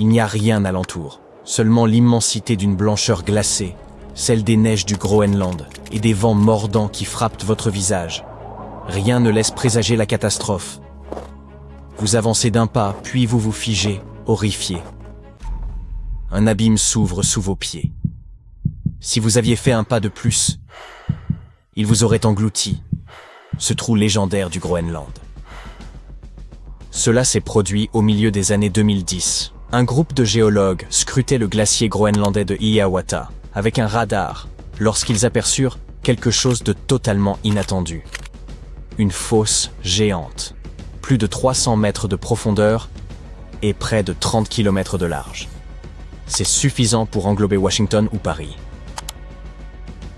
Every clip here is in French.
Il n'y a rien alentour, seulement l'immensité d'une blancheur glacée, celle des neiges du Groenland et des vents mordants qui frappent votre visage. Rien ne laisse présager la catastrophe. Vous avancez d'un pas, puis vous vous figez, horrifié. Un abîme s'ouvre sous vos pieds. Si vous aviez fait un pas de plus, il vous aurait englouti, ce trou légendaire du Groenland. Cela s'est produit au milieu des années 2010. Un groupe de géologues scrutait le glacier groenlandais de Hiawatha avec un radar lorsqu'ils aperçurent quelque chose de totalement inattendu. Une fosse géante, plus de 300 mètres de profondeur et près de 30 km de large. C'est suffisant pour englober Washington ou Paris.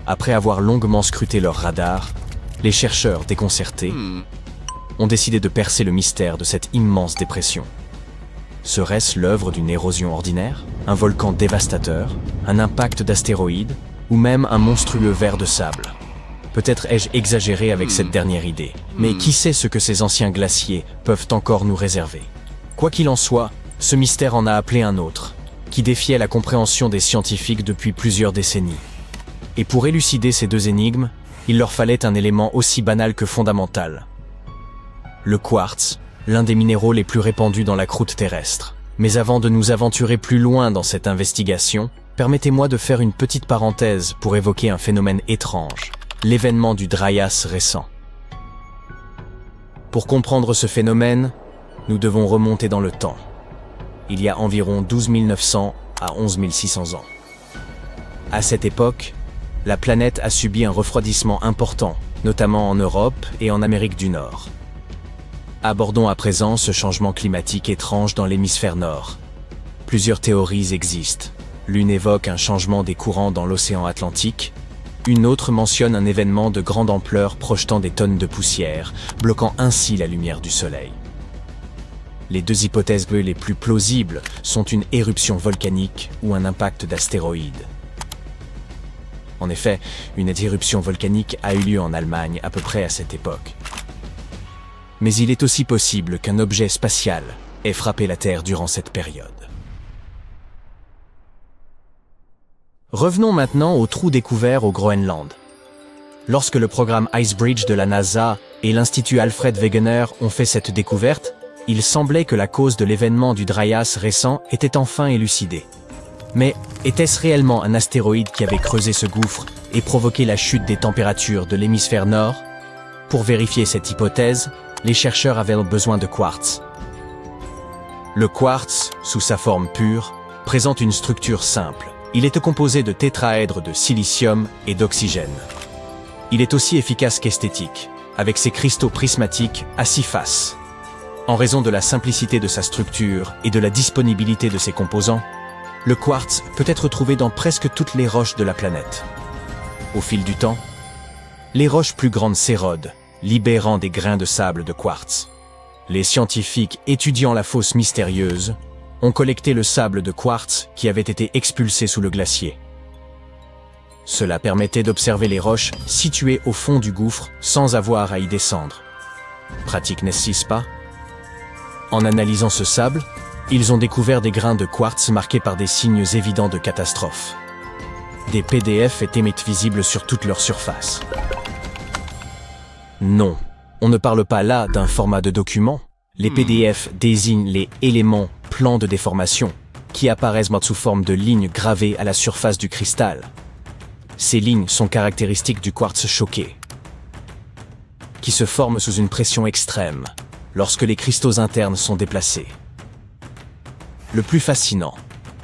Après avoir longuement scruté leur radar, les chercheurs déconcertés ont décidé de percer le mystère de cette immense dépression. Serait-ce l'œuvre d'une érosion ordinaire, un volcan dévastateur, un impact d'astéroïdes ou même un monstrueux ver de sable? Peut-être ai-je exagéré avec cette dernière idée, mais qui sait ce que ces anciens glaciers peuvent encore nous réserver? Quoi qu'il en soit, ce mystère en a appelé un autre, qui défiait la compréhension des scientifiques depuis plusieurs décennies. Et pour élucider ces deux énigmes, il leur fallait un élément aussi banal que fondamental. Le quartz, l'un des minéraux les plus répandus dans la croûte terrestre. Mais avant de nous aventurer plus loin dans cette investigation, permettez-moi de faire une petite parenthèse pour évoquer un phénomène étrange, l'événement du Dryas récent. Pour comprendre ce phénomène, nous devons remonter dans le temps. Il y a environ 12 900 à 11 600 ans. À cette époque, la planète a subi un refroidissement important, notamment en Europe et en Amérique du Nord. Abordons à présent ce changement climatique étrange dans l'hémisphère nord. Plusieurs théories existent. L'une évoque un changement des courants dans l'océan Atlantique, une autre mentionne un événement de grande ampleur projetant des tonnes de poussière, bloquant ainsi la lumière du soleil. Les deux hypothèses les plus plausibles sont une éruption volcanique ou un impact d'astéroïdes. En effet, une éruption volcanique a eu lieu en Allemagne à peu près à cette époque. Mais il est aussi possible qu'un objet spatial ait frappé la Terre durant cette période. Revenons maintenant au trou découvert au Groenland. Lorsque le programme Icebridge de la NASA et l'Institut Alfred Wegener ont fait cette découverte, il semblait que la cause de l'événement du Dryas récent était enfin élucidée. Mais était-ce réellement un astéroïde qui avait creusé ce gouffre et provoqué la chute des températures de l'hémisphère nord? Pour vérifier cette hypothèse, les chercheurs avaient besoin de quartz. Le quartz, sous sa forme pure, présente une structure simple. Il est composé de tétraèdres de silicium et d'oxygène. Il est aussi efficace qu'esthétique, avec ses cristaux prismatiques à 6 faces. En raison de la simplicité de sa structure et de la disponibilité de ses composants, le quartz peut être trouvé dans presque toutes les roches de la planète. Au fil du temps, les roches plus grandes s'érodent, libérant des grains de sable de quartz. Les scientifiques étudiant la fosse mystérieuse ont collecté le sable de quartz qui avait été expulsé sous le glacier. Cela permettait d'observer les roches situées au fond du gouffre sans avoir à y descendre. Pratique, n'est-ce pas? En analysant ce sable, ils ont découvert des grains de quartz marqués par des signes évidents de catastrophe. Des PDF étaient visibles sur toute leur surface. Non, on ne parle pas là d'un format de document. Les PDF désignent les éléments plans de déformation qui apparaissent sous forme de lignes gravées à la surface du cristal. Ces lignes sont caractéristiques du quartz choqué, qui se forme sous une pression extrême lorsque les cristaux internes sont déplacés. Le plus fascinant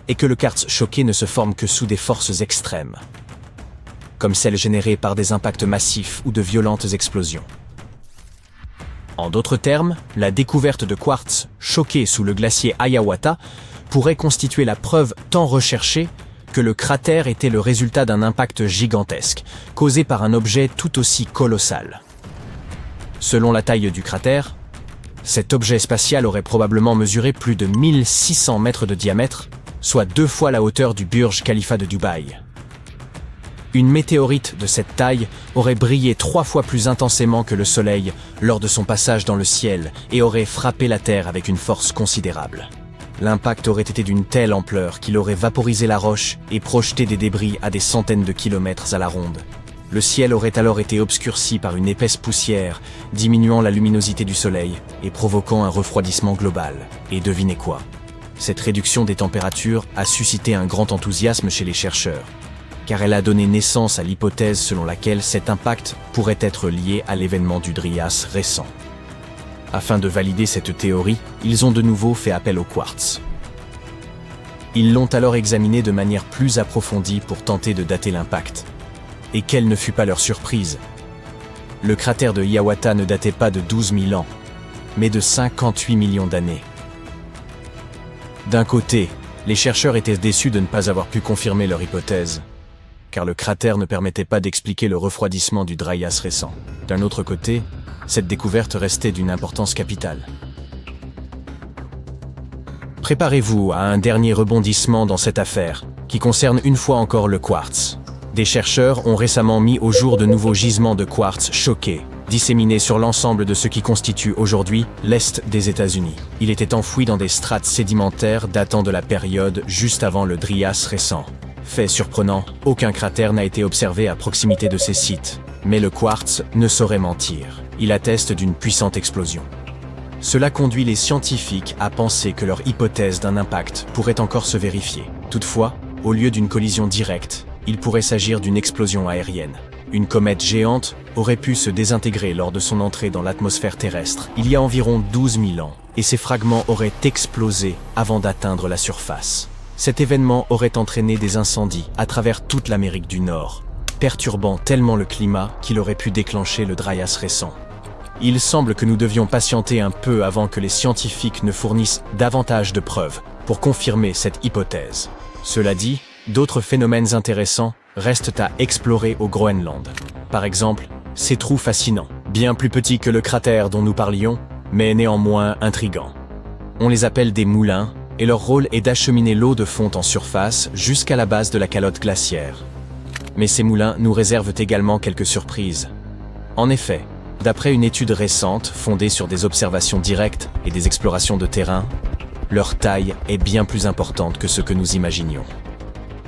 est que le quartz choqué ne se forme que sous des forces extrêmes, comme celles générées par des impacts massifs ou de violentes explosions. En d'autres termes, la découverte de quartz choqué sous le glacier Hiawatha pourrait constituer la preuve tant recherchée que le cratère était le résultat d'un impact gigantesque, causé par un objet tout aussi colossal. Selon la taille du cratère, cet objet spatial aurait probablement mesuré plus de 1600 mètres de diamètre, soit 2 fois la hauteur du Burj Khalifa de Dubaï. Une météorite de cette taille aurait brillé 3 fois plus intensément que le Soleil lors de son passage dans le ciel et aurait frappé la Terre avec une force considérable. l'impact aurait été d'une telle ampleur qu'il aurait vaporisé la roche et projeté des débris à des centaines de kilomètres à la ronde. Le ciel aurait alors été obscurci par une épaisse poussière, diminuant la luminosité du soleil et provoquant un refroidissement global. Et devinez quoi? Cette réduction des températures a suscité un grand enthousiasme chez les chercheurs, car elle a donné naissance à l'hypothèse selon laquelle cet impact pourrait être lié à l'événement du Dryas récent. Afin de valider cette théorie, ils ont de nouveau fait appel au quartz. Ils l'ont alors examiné de manière plus approfondie pour tenter de dater l'impact. Et quelle ne fut pas leur surprise? Le cratère de Hiawatha ne datait pas de 12 000 ans, mais de 58 millions d'années. D'un côté, les chercheurs étaient déçus de ne pas avoir pu confirmer leur hypothèse, car le cratère ne permettait pas d'expliquer le refroidissement du Dryas récent. D'un autre côté, cette découverte restait d'une importance capitale. Préparez-vous à un dernier rebondissement dans cette affaire, qui concerne une fois encore le quartz. Des chercheurs ont récemment mis au jour de nouveaux gisements de quartz choqués, disséminés sur l'ensemble de ce qui constitue aujourd'hui l'Est des États-Unis. Il était enfoui dans des strates sédimentaires datant de la période juste avant le Dryas récent. Fait surprenant, aucun cratère n'a été observé à proximité de ces sites. Mais le quartz ne saurait mentir. Il atteste d'une puissante explosion. Cela conduit les scientifiques à penser que leur hypothèse d'un impact pourrait encore se vérifier. Toutefois, au lieu d'une collision directe, il pourrait s'agir d'une explosion aérienne. Une comète géante aurait pu se désintégrer lors de son entrée dans l'atmosphère terrestre il y a environ 12 000 ans, et ces fragments auraient explosé avant d'atteindre la surface. Cet événement aurait entraîné des incendies à travers toute l'Amérique du Nord, perturbant tellement le climat qu'il aurait pu déclencher le Dryas récent. Il semble que nous devions patienter un peu avant que les scientifiques ne fournissent davantage de preuves pour confirmer cette hypothèse. Cela dit, d'autres phénomènes intéressants restent à explorer au Groenland. Par exemple, ces trous fascinants, bien plus petits que le cratère dont nous parlions, mais néanmoins intrigants. On les appelle des moulins, et leur rôle est d'acheminer l'eau de fonte en surface jusqu'à la base de la calotte glaciaire. Mais ces moulins nous réservent également quelques surprises. En effet, d'après une étude récente fondée sur des observations directes et des explorations de terrain, leur taille est bien plus importante que ce que nous imaginions.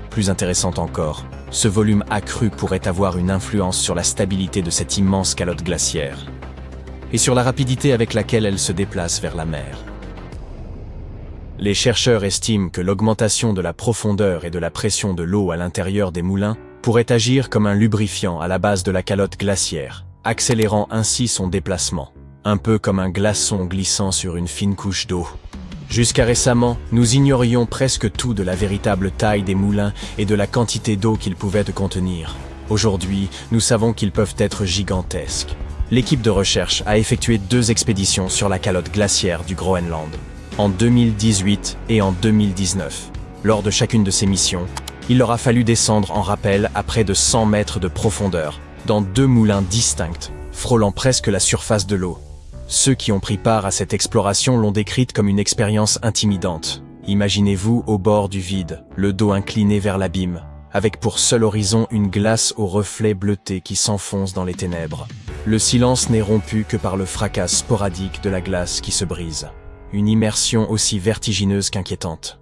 Plus intéressant encore, ce volume accru pourrait avoir une influence sur la stabilité de cette immense calotte glaciaire et sur la rapidité avec laquelle elle se déplace vers la mer. Les chercheurs estiment que l'augmentation de la profondeur et de la pression de l'eau à l'intérieur des moulins pourrait agir comme un lubrifiant à la base de la calotte glaciaire, accélérant ainsi son déplacement, un peu comme un glaçon glissant sur une fine couche d'eau. Jusqu'à récemment, nous ignorions presque tout de la véritable taille des moulins et de la quantité d'eau qu'ils pouvaient contenir. Aujourd'hui, nous savons qu'ils peuvent être gigantesques. L'équipe de recherche a effectué 2 expéditions sur la calotte glaciaire du Groenland, en 2018 et en 2019. Lors de chacune de ces missions, il leur a fallu descendre en rappel à près de 100 mètres de profondeur, dans 2 moulins distincts, frôlant presque la surface de l'eau. Ceux qui ont pris part à cette exploration l'ont décrite comme une expérience intimidante. Imaginez-vous au bord du vide, le dos incliné vers l'abîme, avec pour seul horizon une glace aux reflets bleutés qui s'enfonce dans les ténèbres. Le silence n'est rompu que par le fracas sporadique de la glace qui se brise. Une immersion aussi vertigineuse qu'inquiétante.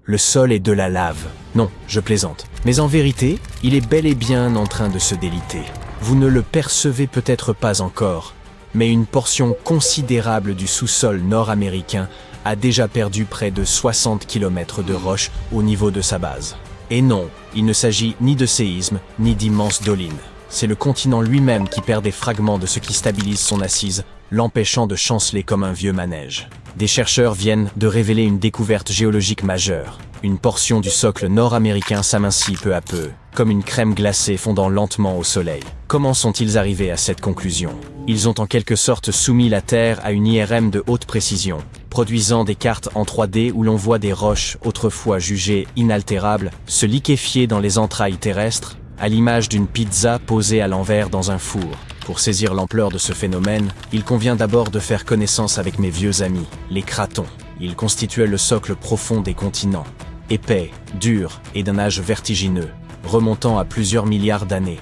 Le sol est de la lave. Non, je plaisante. Mais en vérité, il est bel et bien en train de se déliter. Vous ne le percevez peut-être pas encore, mais une portion considérable du sous-sol nord-américain a déjà perdu près de 60 km de roche au niveau de sa base. Et non, il ne s'agit ni de séisme, ni d'immenses dolines. C'est le continent lui-même qui perd des fragments de ce qui stabilise son assise, l'empêchant de chanceler comme un vieux manège. Des chercheurs viennent de révéler une découverte géologique majeure. Une portion du socle nord-américain s'amincit peu à peu, comme une crème glacée fondant lentement au soleil. Comment sont-ils arrivés à cette conclusion? Ils ont en quelque sorte soumis la Terre à une IRM de haute précision, produisant des cartes en 3D où l'on voit des roches autrefois jugées inaltérables se liquéfier dans les entrailles terrestres, à l'image d'une pizza posée à l'envers dans un four. Pour saisir l'ampleur de ce phénomène, il convient d'abord de faire connaissance avec mes vieux amis, les cratons. Ils constituaient le socle profond des continents, épais, dur et d'un âge vertigineux, remontant à plusieurs milliards d'années.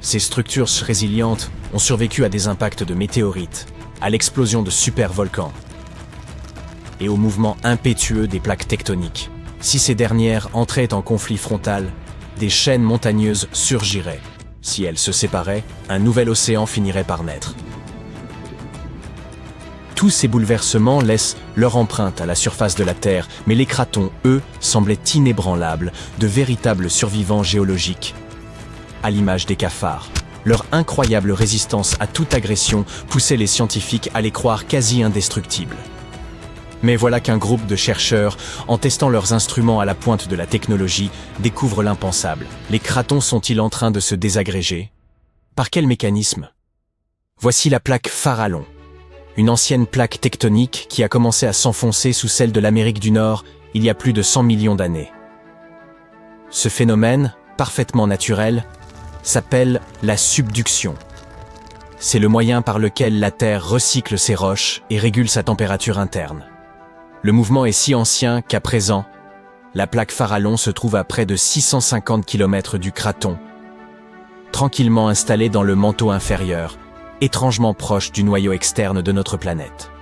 Ces structures résilientes ont survécu à des impacts de météorites, à l'explosion de supervolcans et au mouvement impétueux des plaques tectoniques. Si ces dernières entraient en conflit frontal, des chaînes montagneuses surgiraient. Si elles se séparaient, un nouvel océan finirait par naître. Tous ces bouleversements laissent leur empreinte à la surface de la Terre, mais les cratons, eux, semblaient inébranlables, de véritables survivants géologiques. À l'image des cafards, leur incroyable résistance à toute agression poussait les scientifiques à les croire quasi indestructibles. Mais voilà qu'un groupe de chercheurs, en testant leurs instruments à la pointe de la technologie, découvre l'impensable. Les cratons sont-ils en train de se désagréger? Par quel mécanisme? Voici la plaque Farallon, une ancienne plaque tectonique qui a commencé à s'enfoncer sous celle de l'Amérique du Nord il y a plus de 100 millions d'années. Ce phénomène, parfaitement naturel, s'appelle la subduction. C'est le moyen par lequel la Terre recycle ses roches et régule sa température interne. Le mouvement est si ancien qu'à présent, la plaque Farallon se trouve à près de 650 km du craton, tranquillement installée dans le manteau inférieur, étrangement proche du noyau externe de notre planète.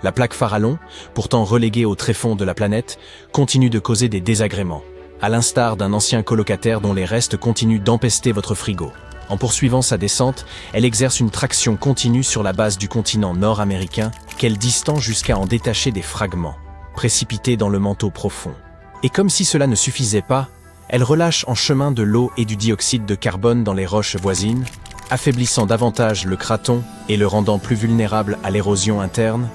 La plaque Farallon, pourtant reléguée au tréfonds de la planète, continue de causer des désagréments, à l'instar d'un ancien colocataire dont les restes continuent d'empester votre frigo. En poursuivant sa descente, elle exerce une traction continue sur la base du continent nord-américain qu'elle distend jusqu'à en détacher des fragments, précipités dans le manteau profond. Et comme si cela ne suffisait pas, elle relâche en chemin de l'eau et du dioxyde de carbone dans les roches voisines, affaiblissant davantage le craton et le rendant plus vulnérable à l'érosion interne.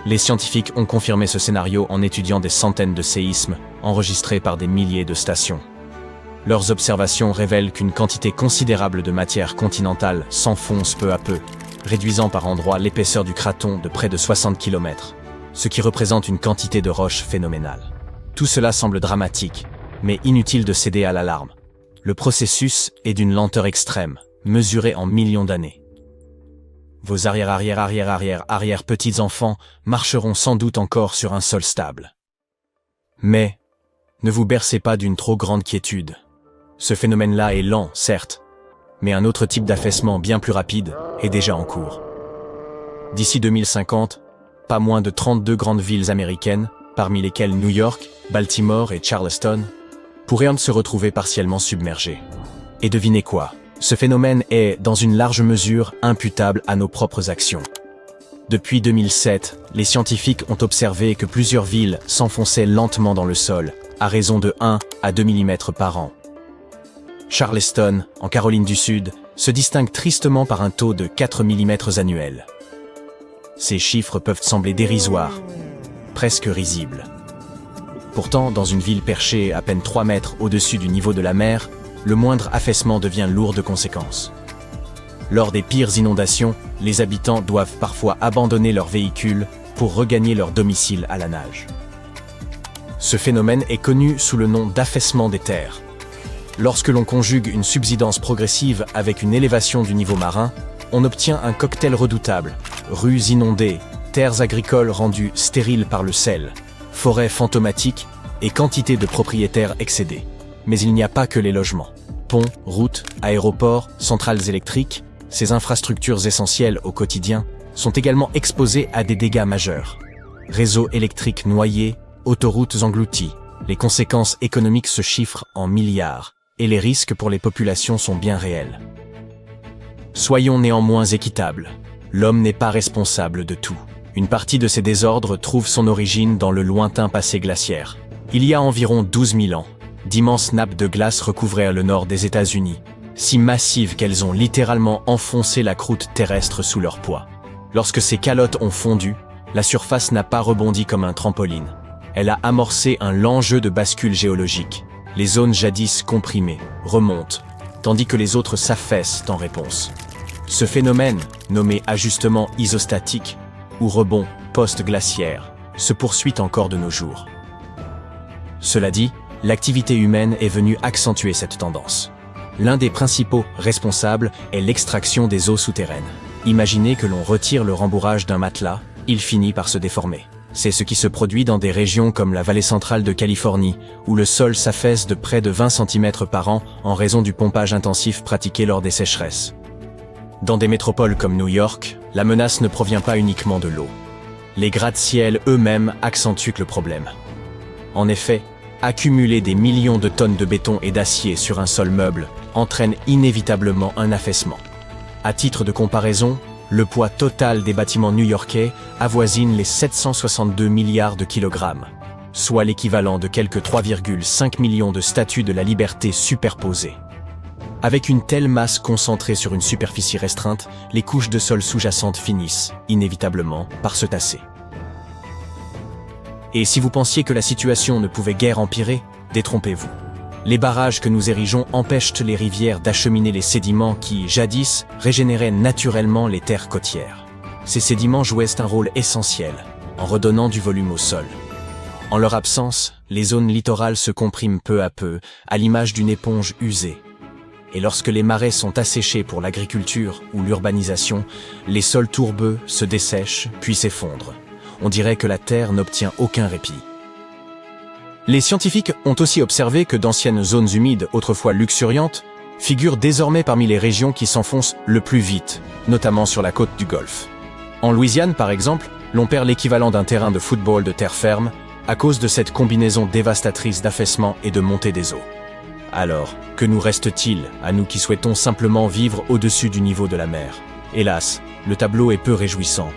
Les scientifiques ont confirmé ce scénario en étudiant des centaines de séismes enregistrés par des milliers de stations. Leurs observations révèlent qu'une quantité considérable de matière continentale s'enfonce peu à peu, réduisant par endroits l'épaisseur du craton de près de 60 km, ce qui représente une quantité de roches phénoménale. Tout cela semble dramatique, mais inutile de céder à l'alarme. Le processus est d'une lenteur extrême, mesurée en millions d'années. Vos arrière-petits-enfants marcheront sans doute encore sur un sol stable. Mais ne vous bercez pas d'une trop grande quiétude. Ce phénomène-là est lent, certes, mais un autre type d'affaissement bien plus rapide est déjà en cours. D'ici 2050, pas moins de 32 grandes villes américaines, parmi lesquelles New York, Baltimore et Charleston, pourraient se retrouver partiellement submergées. Et devinez quoi? Ce phénomène est, dans une large mesure, imputable à nos propres actions. Depuis 2007, les scientifiques ont observé que plusieurs villes s'enfonçaient lentement dans le sol, à raison de 1 à 2 mm par an. Charleston, en Caroline du Sud, se distingue tristement par un taux de 4 mm annuels. Ces chiffres peuvent sembler dérisoires, presque risibles. Pourtant, dans une ville perchée à peine 3 mètres au-dessus du niveau de la mer, le moindre affaissement devient lourd de conséquences. Lors des pires inondations, les habitants doivent parfois abandonner leurs véhicules pour regagner leur domicile à la nage. Ce phénomène est connu sous le nom d'affaissement des terres. Lorsque l'on conjugue une subsidence progressive avec une élévation du niveau marin, on obtient un cocktail redoutable: rues inondées, terres agricoles rendues stériles par le sel, forêts fantomatiques et quantité de propriétaires excédés. Mais il n'y a pas que les logements. Ponts, routes, aéroports, centrales électriques, ces infrastructures essentielles au quotidien, sont également exposées à des dégâts majeurs. Réseaux électriques noyés, autoroutes englouties, les conséquences économiques se chiffrent en milliards, et les risques pour les populations sont bien réels. Soyons néanmoins équitables. L'homme n'est pas responsable de tout. Une partie de ces désordres trouve son origine dans le lointain passé glaciaire. Il y a environ 12 000 ans, d'immenses nappes de glace recouvraient le nord des États-Unis, si massives qu'elles ont littéralement enfoncé la croûte terrestre sous leur poids. Lorsque ces calottes ont fondu, la surface n'a pas rebondi comme un trampoline. Elle a amorcé un lent jeu de bascule géologique. Les zones jadis comprimées remontent, tandis que les autres s'affaissent en réponse. Ce phénomène, nommé ajustement isostatique ou rebond post-glaciaire, se poursuit encore de nos jours. Cela dit, l'activité humaine est venue accentuer cette tendance. L'un des principaux responsables est l'extraction des eaux souterraines. Imaginez que l'on retire le rembourrage d'un matelas, il finit par se déformer. C'est ce qui se produit dans des régions comme la vallée centrale de Californie, où le sol s'affaisse de près de 20 cm par an en raison du pompage intensif pratiqué lors des sécheresses. Dans des métropoles comme New York, la menace ne provient pas uniquement de l'eau. Les gratte-ciel eux-mêmes accentuent le problème. En effet, accumuler des millions de tonnes de béton et d'acier sur un sol meuble entraîne inévitablement un affaissement. À titre de comparaison, le poids total des bâtiments new-yorkais avoisine les 762 milliards de kilogrammes, soit l'équivalent de quelques 3,5 millions de statues de la liberté superposées. Avec une telle masse concentrée sur une superficie restreinte, les couches de sol sous-jacentes finissent, inévitablement, par se tasser. Et si vous pensiez que la situation ne pouvait guère empirer, détrompez-vous. Les barrages que nous érigeons empêchent les rivières d'acheminer les sédiments qui, jadis, régénéraient naturellement les terres côtières. Ces sédiments jouaient un rôle essentiel, en redonnant du volume au sol. En leur absence, les zones littorales se compriment peu à peu, à l'image d'une éponge usée. Et lorsque les marais sont asséchés pour l'agriculture ou l'urbanisation, les sols tourbeux se dessèchent puis s'effondrent. On dirait que la Terre n'obtient aucun répit. Les scientifiques ont aussi observé que d'anciennes zones humides, autrefois luxuriantes, figurent désormais parmi les régions qui s'enfoncent le plus vite, notamment sur la côte du Golfe. En Louisiane, par exemple, l'on perd l'équivalent d'un terrain de football de terre ferme à cause de cette combinaison dévastatrice d'affaissement et de montée des eaux. Alors, que nous reste-t-il à nous qui souhaitons simplement vivre au-dessus du niveau de la mer? Hélas, le tableau est peu réjouissant.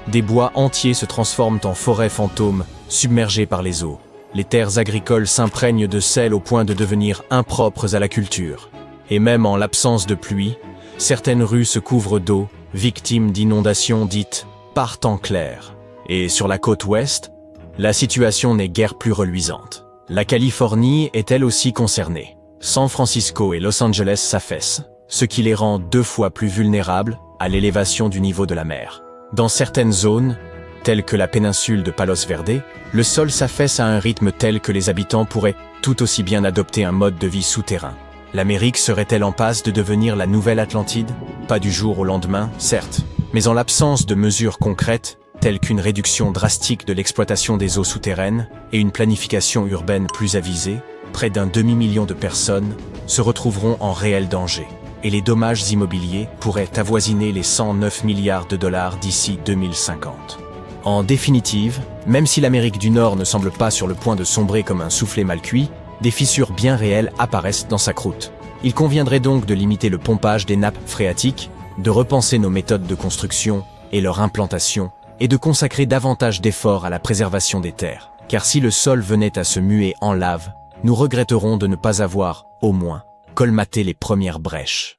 Des bois entiers se transforment en forêts fantômes, submergées par les eaux. Les terres agricoles s'imprègnent de sel au point de devenir impropres à la culture. Et même en l'absence de pluie, certaines rues se couvrent d'eau, victimes d'inondations dites « par temps clair ». Et sur la côte ouest, la situation n'est guère plus reluisante. La Californie est elle aussi concernée. San Francisco et Los Angeles s'affaissent, ce qui les rend 2 fois plus vulnérables à l'élévation du niveau de la mer. Dans certaines zones, telles que la péninsule de Palos Verdes, le sol s'affaisse à un rythme tel que les habitants pourraient tout aussi bien adopter un mode de vie souterrain. L'Amérique serait-elle en passe de devenir la nouvelle Atlantide? Pas du jour au lendemain, certes, mais en l'absence de mesures concrètes, telles qu'une réduction drastique de l'exploitation des eaux souterraines et une planification urbaine plus avisée, près d'un demi-million de personnes se retrouveront en réel danger. Et les dommages immobiliers pourraient avoisiner les 109 milliards de dollars d'ici 2050. En définitive, même si l'Amérique du Nord ne semble pas sur le point de sombrer comme un soufflé mal cuit, des fissures bien réelles apparaissent dans sa croûte. Il conviendrait donc de limiter le pompage des nappes phréatiques, de repenser nos méthodes de construction et leur implantation, et de consacrer davantage d'efforts à la préservation des terres. Car si le sol venait à se muer en lave, nous regretterons de ne pas avoir, au moins, colmaté les premières brèches.